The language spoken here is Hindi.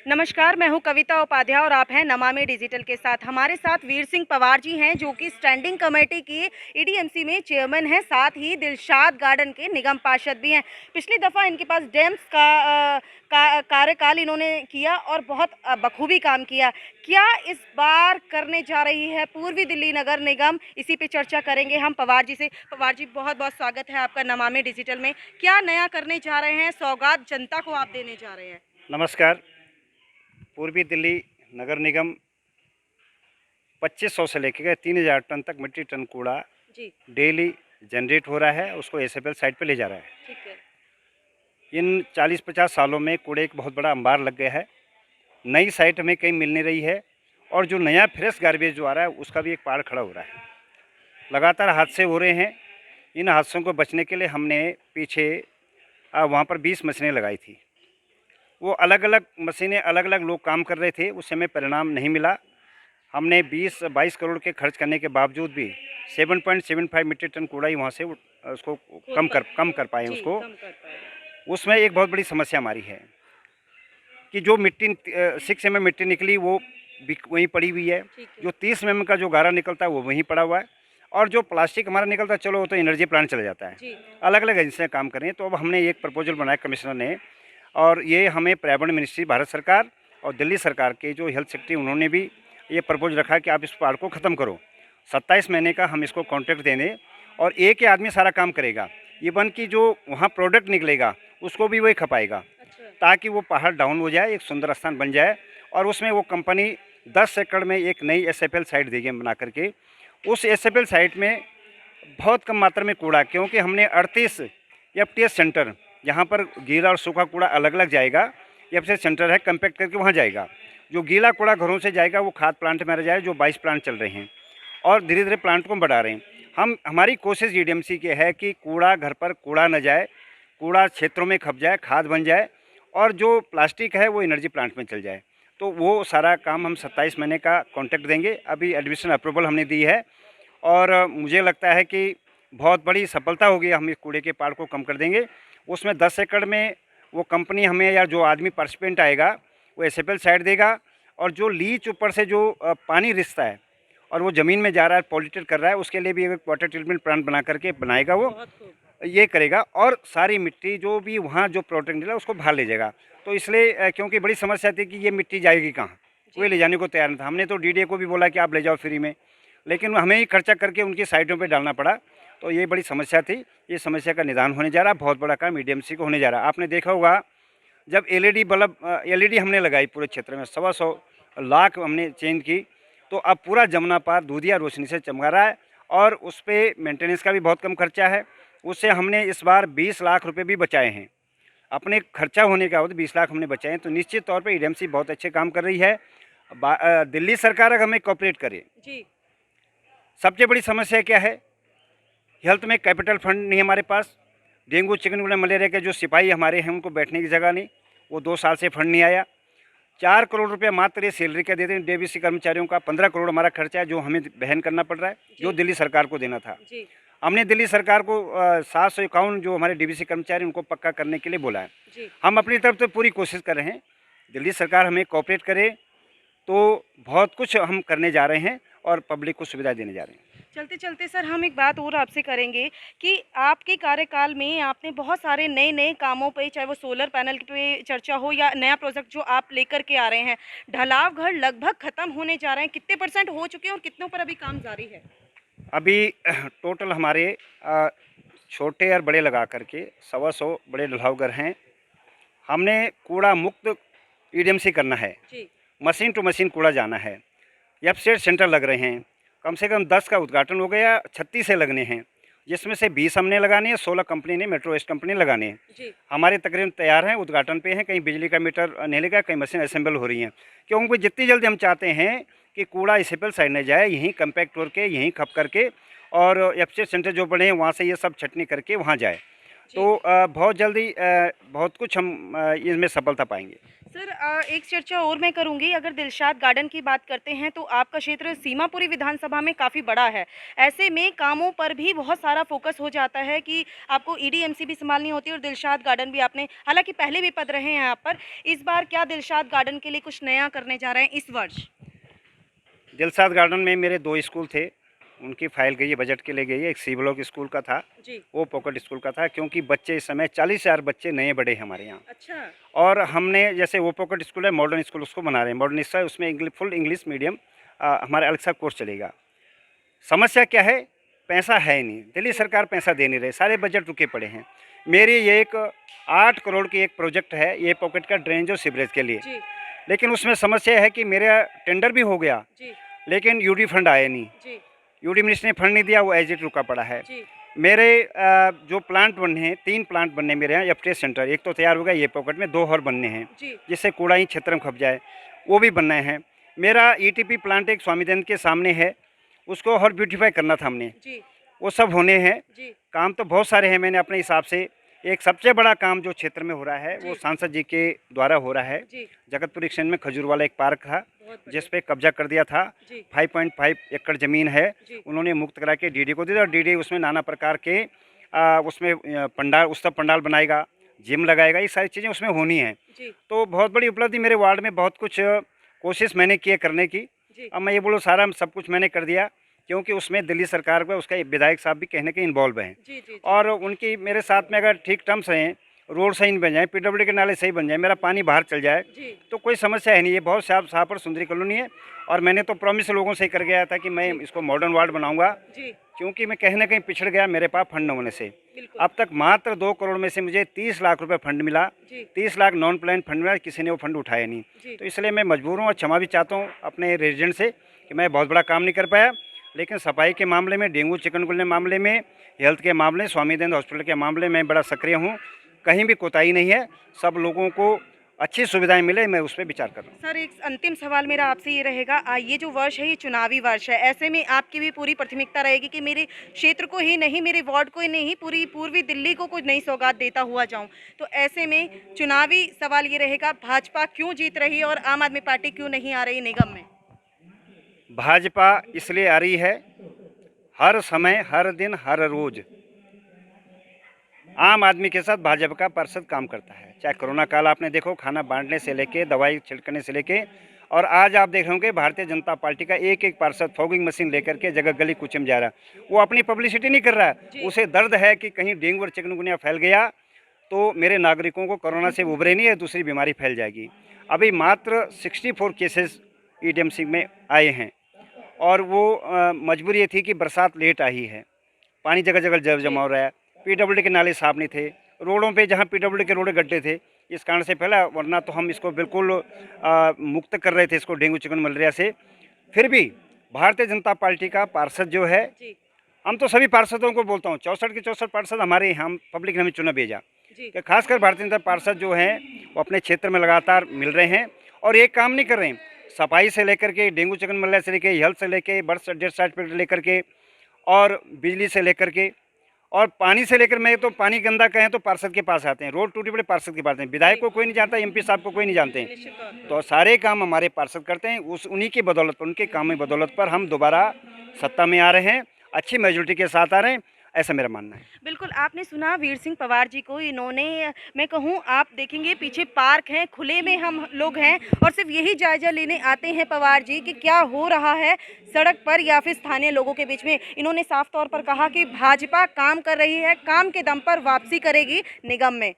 नमस्कार, मैं हूं कविता उपाध्याय और आप हैं नमामि डिजिटल के साथ। हमारे साथ वीर सिंह पवार जी हैं जो कि स्टैंडिंग कमेटी की ईडीएमसी में चेयरमैन हैं, साथ ही दिलशाद गार्डन के निगम पार्षद भी हैं। पिछली दफ़ा इनके पास डैम्स का कार्यकाल इन्होंने किया और बहुत बखूबी काम किया। क्या इस बार करने जा रही है पूर्वी दिल्ली नगर निगम, इसी पे चर्चा करेंगे हम पवार जी से। पवार जी, बहुत बहुत स्वागत है आपका नमामि डिजिटल में। क्या नया करने जा रहे हैं, सौगात जनता को आप देने जा रहे हैं? नमस्कार। पूर्वी दिल्ली नगर निगम 2500 से लेकर 3000 टन तक मिट्टी टन कूड़ा जी, डेली जनरेट हो रहा है, उसको एसएफएल साइट पे ले जा रहा है। ठीक है। इन 40-50 सालों में कूड़े एक बहुत बड़ा अंबार लग गया है। नई साइट हमें कहीं मिल नहीं रही है और जो नया फ्रेश गार्बेज जो आ रहा है उसका भी एक पहाड़ खड़ा हो रहा है। लगातार हादसे हो रहे हैं। इन हादसों को बचने के लिए हमने पीछे वहाँ पर 20 मशीनें लगाई थी। वो अलग अलग मशीनें, अलग अलग लोग काम कर रहे थे, उससे हमें परिणाम नहीं मिला। हमने 20-22 करोड़ के खर्च करने के बावजूद भी 7.75 मीट्रिक टन कूड़ा ही वहाँ से उसको कम कर पाए। जी, उसको कम कर पाए। उसमें एक बहुत बड़ी समस्या हमारी है कि जो मिट्टी 6 mm मिट्टी निकली वो वहीं पड़ी हुई है। ठीक है। जो 30 mm का जो गारा निकलता है वो वहीं पड़ा हुआ है और जो प्लास्टिक हमारा निकलता है, चलो वो तो एनर्जी प्लांट चला जाता है। जी, अलग अलग एजेंसियाँ काम कर रही हैं। तो अब हमने एक प्रपोजल बनाया कमिश्नर ने, और ये हमें पर्यावरण मिनिस्ट्री भारत सरकार और दिल्ली सरकार के जो हेल्थ सेक्रेटरी उन्होंने भी ये प्रपोज रखा कि आप इस पहाड़ को ख़त्म करो। 27 महीने का हम इसको कॉन्ट्रैक्ट देंगे और एक ही आदमी सारा काम करेगा। इवन कि जो वहाँ प्रोडक्ट निकलेगा उसको भी वही खपाएगा, अच्छा। ताकि वो पहाड़ डाउन हो जाए, एक सुंदर स्थान बन जाए। और उसमें वो कंपनी 10 एकड़ में एक नई एसएफएल साइट देगी बना करके। उस एसएफएल साइट में बहुत कम मात्रा में कूड़ा, क्योंकि हमने 38 एफटीएस सेंटर, जहाँ पर गीला और सूखा कूड़ा अलग अलग जाएगा, एफटीएस सेंटर है, कंपैक्ट करके वहाँ जाएगा। जो गीला कूड़ा घरों से जाएगा वो खाद प्लांट में जाए, जो 22 प्लांट चल रहे हैं और धीरे धीरे प्लांट को बढ़ा रहे हैं। हमारी कोशिश ईडीएमसी की है कि कूड़ा घर पर कूड़ा न जाए, कूड़ा क्षेत्रों में खप जाए, खाद बन जाए और जो प्लास्टिक है वो एनर्जी प्लांट में चल जाए। तो वो सारा काम हम 27 महीने का कॉन्ट्रैक्ट देंगे। अभी एडमिशन अप्रूवल हमने दी है और मुझे लगता है कि बहुत बड़ी सफलता होगी। हम इस कूड़े के पहाड़ को कम कर देंगे। उसमें 10 एकड़ में वो कंपनी हमें, या जो आदमी पार्टिसिपेंट आएगा वो एसएफएल साइट देगा, और जो लीच ऊपर से जो पानी रिसता है और वो ज़मीन में जा रहा है, पॉल्यूटेड कर रहा है, उसके लिए भी एक वाटर ट्रीटमेंट प्लांट बना करके बनाएगा। वो बहुत खूब। ये करेगा और सारी मिट्टी जो भी वहाँ जो प्रोडक्ट निकला उसको बाहर ले जाएगा। तो इसलिए क्योंकि बड़ी समस्या थी कि ये मिट्टी जाएगी कहाँ, कोई ले जाने को तैयार नहीं था। हमने तो डीडीए को भी बोला कि आप ले जाओ फ्री में, लेकिन हमें ही खर्चा करके उनकी साइटों पे डालना पड़ा। तो ये बड़ी समस्या थी। ये समस्या का निदान होने जा रहा है। बहुत बड़ा काम ईडीएमसी को होने जा रहा है। आपने देखा होगा जब एलईडी बल्ब, एलईडी हमने लगाई पूरे क्षेत्र में, 125 लाख हमने चेंज की, तो अब पूरा जमुना पार दूधिया रोशनी से चमका रहा है और उस पर मेंटेनेंस का भी बहुत कम खर्चा है। उससे हमने इस बार 20 लाख रुपए भी बचाए हैं। अपने खर्चा होने का 20 लाख हमने बचाए हैं। तो निश्चित तौर पे ईडीएमसी बहुत अच्छे काम कर रही है। दिल्ली सरकार अगर हमें कोऑपरेट करे। जी, सबसे बड़ी समस्या क्या है, हेल्थ में कैपिटल फंड नहीं हमारे पास। डेंगू, चिकनगुनिया, मलेरिया के जो सिपाही हमारे हैं उनको बैठने की जगह नहीं, वो 2 साल से फंड नहीं आया। 4 करोड़ रुपये मात्र ये सैलरी का देते हैं डीवीसी कर्मचारियों का। 15 करोड़ हमारा खर्चा है जो हमें वहन करना पड़ रहा है, जो दिल्ली सरकार को देना था। जी, हमने दिल्ली सरकार को 751 जो हमारे डीवीसी कर्मचारी उनको पक्का करने के लिए बोला है। जी। हम अपनी तरफ से पूरी कोशिश कर रहे हैं। दिल्ली सरकार हमें कोऑपरेट करे तो बहुत कुछ हम करने जा रहे हैं और पब्लिक को सुविधा देने जा रहे हैं। चलते चलते सर, हम एक बात और आपसे करेंगे कि आपके कार्यकाल में आपने बहुत सारे नए नए कामों पे, चाहे वो सोलर पैनल पे चर्चा हो या नया प्रोजेक्ट जो आप लेकर के आ रहे हैं। ढलाव घर लगभग ख़त्म होने जा रहे हैं, कितने % हो चुके हैं और कितनों पर अभी काम जारी है? अभी टोटल हमारे छोटे और बड़े लगा करके 125 बड़े ढलाव घर हैं। हमने कूड़ा मुक्त ईडीएमसी करना है। जी, मशीन टू मशीन कूड़ा जाना है। एफसेट सेंटर लग रहे हैं। कम से कम 10 का उद्घाटन हो गया, 36 से लगने हैं, जिसमें से 20 हमने लगाने हैं, 16 कंपनी ने, मेट्रो वेस्ट कंपनी लगाने हैं। जी, हमारे तकरीबन तैयार हैं, उद्घाटन पे हैं। कहीं बिजली का मीटर नहीं लगा, कहीं मशीन असेंबल हो रही हैं, क्योंकि जितनी जल्दी हम चाहते हैं कि कूड़ा एसएफएल साइड न जाए, यहीं कंपैक्ट करके, यहीं खप करके, और एफसेट सेंटर जो बने हैं वहाँ से ये सब छटनी करके वहाँ जाए। जी। तो बहुत जल्दी बहुत कुछ हम इसमें सफलता पाएंगे। सर एक चर्चा और मैं करूंगी। अगर दिलशाद गार्डन की बात करते हैं तो आपका क्षेत्र सीमापुरी विधानसभा में काफ़ी बड़ा है। ऐसे में कामों पर भी बहुत सारा फोकस हो जाता है कि आपको ईडीएमसी भी संभालनी होती है और दिलशाद गार्डन भी आपने हालांकि पहले भी पद रहे हैं यहाँ पर। इस बार क्या दिलशाद गार्डन के लिए कुछ नया करने जा रहे हैं इस वर्ष? दिलशाद गार्डन में मेरे 2 स्कूल थे, उनकी फाइल गई है, बजट के लिए गई है। एक सी ब्लॉक स्कूल का था, जी। वो पॉकेट स्कूल का था, क्योंकि बच्चे इस समय 40,000 बच्चे नए बढ़े हैं हमारे यहाँ। अच्छा। और हमने जैसे वो पॉकेट स्कूल है, मॉडर्न स्कूल उसको बना रहे हैं, मॉडर्न स्कूल उसमें फुल इंग्लिश मीडियम हमारा अलग सा कोर्स चलेगा। समस्या क्या है? पैसा है ही नहीं, दिल्ली सरकार पैसा दे नहीं रही, सारे बजट रुके पड़े हैं। मेरी ये एक 8 करोड़ की एक प्रोजेक्ट है, ये पॉकेट का ड्रेनेज और सीवरेज के लिए। जी। लेकिन उसमें समस्या है कि मेरा टेंडर भी हो गया, जी। लेकिन यूडी फंड आया नहीं। जी। यूडी मिनिस्टर ने फंड नहीं दिया, वो एज इट रुका पड़ा है। जी। मेरे जो प्लांट बनने हैं, 3 प्लांट बनने मेरे यहाँ एफटीएस सेंटर, एक तो तैयार हो गया ये पॉकेट में, 2 और बनने हैं, जी। जिससे कूड़ा ही क्षेत्र में खप जाए, वो भी बनना है। मेरा ईटीपी प्लांट एक स्वामीदंड के सामने है, उसको और ब्यूटीफाई करना था हमने, जी। वो सब होने हैं। जी। काम तो बहुत सारे हैं, मैंने अपने हिसाब से एक सबसे बड़ा काम जो क्षेत्र में हो रहा है जी। वो सांसद जी के द्वारा हो रहा है। जी। जगतपुर एक्सचेंज में खजूर वाला एक पार्क था, बहुत बढ़िया। जिस पे कब्जा कर दिया था। जी। 5.5 एकड़ ज़मीन है, जी। उन्होंने मुक्त करा के डीडी को दे दिया, और डीडी उसमें नाना प्रकार के उसमें पंडाल, उत्सव पंडाल बनाएगा, जिम लगाएगा, ये सारी चीज़ें उसमें होनी हैं। जी। तो बहुत बड़ी उपलब्धि मेरे वार्ड में, बहुत कुछ कोशिश मैंने की है करने की। जी। अब मैं ये बोलूँ सारा सब कुछ मैंने कर दिया, क्योंकि उसमें दिल्ली सरकार का उसका विधायक साहब भी कहीं ना कहीं इन्वॉल्व हैं। जी। जी। और उनकी मेरे साथ में अगर ठीक टर्म्स रहें, रोड सही बन जाए, पीडब्ल्यूडी के नाले सही बन जाए, मेरा पानी बाहर चल जाए, जी। तो कोई समस्या है नहीं। ये बहुत साफ और सुंदरी कॉलोनी है, और मैंने तो प्रॉमिस लोगों से कर गया था कि मैं इसको मॉडर्न वार्ड बनाऊंगा, जी। क्योंकि मैं कहीं ना कहीं पिछड़ गया मेरे पास फंड न होने से। बिल्कुल। अब तक मात्र 2 करोड़ में से मुझे 30 लाख रुपए फंड मिला, जी। 30 लाख नॉन प्लान फंड मिला, किसी ने वो फंड उठाया जी। नहीं। तो इसलिए मैं मजबूर हूँ और क्षमा भी चाहता हूँ अपने रेजिडेंट से कि मैं बहुत बड़ा काम नहीं कर पाया। लेकिन सफाई के मामले में, डेंगू चिकनगुनिया मामले में, हेल्थ के मामले, स्वामी दयानंद हॉस्पिटल के मामले में बड़ा सक्रिय हूँ। कहीं भी कोताही नहीं है, सब लोगों को अच्छी सुविधाएं मिले, मैं उस पर विचार कर रहा हूँ। सर एक अंतिम सवाल मेरा आपसे ये रहेगा, ये जो वर्ष है ये चुनावी वर्ष है, ऐसे में आपकी भी पूरी प्राथमिकता रहेगी कि मेरे क्षेत्र को ही नहीं, मेरे वार्ड को ही नहीं, पूरी पूर्वी दिल्ली को कुछ नई सौगात देता हुआ जाऊं। तो ऐसे में चुनावी सवाल ये रहेगा, भाजपा क्यों जीत रही है और आम आदमी पार्टी क्यों नहीं आ रही निगम में? भाजपा इसलिए आ रही है, हर समय, हर दिन, हर रोज आम आदमी के साथ भाजपा का पार्षद काम करता है। चाहे कोरोना काल आपने देखो, खाना बांटने से लेके, दवाई छिड़कने से लेके, और आज आप देख रहे होंगे भारतीय जनता पार्टी का एक एक पार्षद फॉगिंग मशीन लेकर के जगह गली कूचे में जा रहा है। वो अपनी पब्लिसिटी नहीं कर रहा है, उसे दर्द है कि कहीं डेंगू और चिकनगुनिया फैल गया तो मेरे नागरिकों को कोरोना से उभरे नहीं है, दूसरी बीमारी फैल जाएगी। अभी मात्र 64 केसेस ईडीएमसी में आए हैं, और वो मजबूरी ये थी कि बरसात लेट आई है, पानी जगह जगह जमा हो रहा है, पीडब्ल्यूडी के नाले साफ नहीं थे, रोडों पे जहाँ पीडब्ल्यूडी के रोड गड्ढे थे, इस कारण से फैला, वरना तो हम इसको बिल्कुल मुक्त कर रहे थे, इसको डेंगू चिकन मलेरिया से। फिर भी भारतीय जनता पार्टी का पार्षद जो है, हम तो सभी पार्षदों को बोलता हूँ, 64 के 64 पार्षद हमारे यहाँ पब्लिक ने हमें चुना भेजा कि खासकर भारतीय जनता पार्षद जो हैं वो अपने क्षेत्र में लगातार मिल रहे हैं और एक काम नहीं कर रहे हैं। सफाई से लेकर के, डेंगू चिकन मलेरिया से लेकर, हेल्थ से लेकर, बर्थ डेथ सर्टिफिकेट लेकर के, और बिजली से लेकर के, और पानी से लेकर, मैं तो पानी गंदा कहें तो पार्षद के पास आते हैं, रोड टूटी पड़े पार्षद के पास आते हैं, विधायक को कोई नहीं जानता, एमपी साहब को कोई नहीं जानते हैं। तो सारे काम हमारे पार्षद करते हैं, उन्हीं की बदौलत पर, उनके काम की बदौलत पर हम दोबारा सत्ता में आ रहे हैं, अच्छी मेजोरिटी के साथ आ रहे हैं, ऐसा मेरा मानना है। बिल्कुल, आपने सुना वीर सिंह पवार जी को। इन्होंने, मैं कहूँ, आप देखेंगे पीछे पार्क हैं, खुले में हम लोग हैं और सिर्फ यही जायजा लेने आते हैं पवार जी कि क्या हो रहा है सड़क पर या फिर स्थानीय लोगों के बीच में। इन्होंने साफ तौर पर कहा कि भाजपा काम कर रही है, काम के दम पर वापसी करेगी निगम में।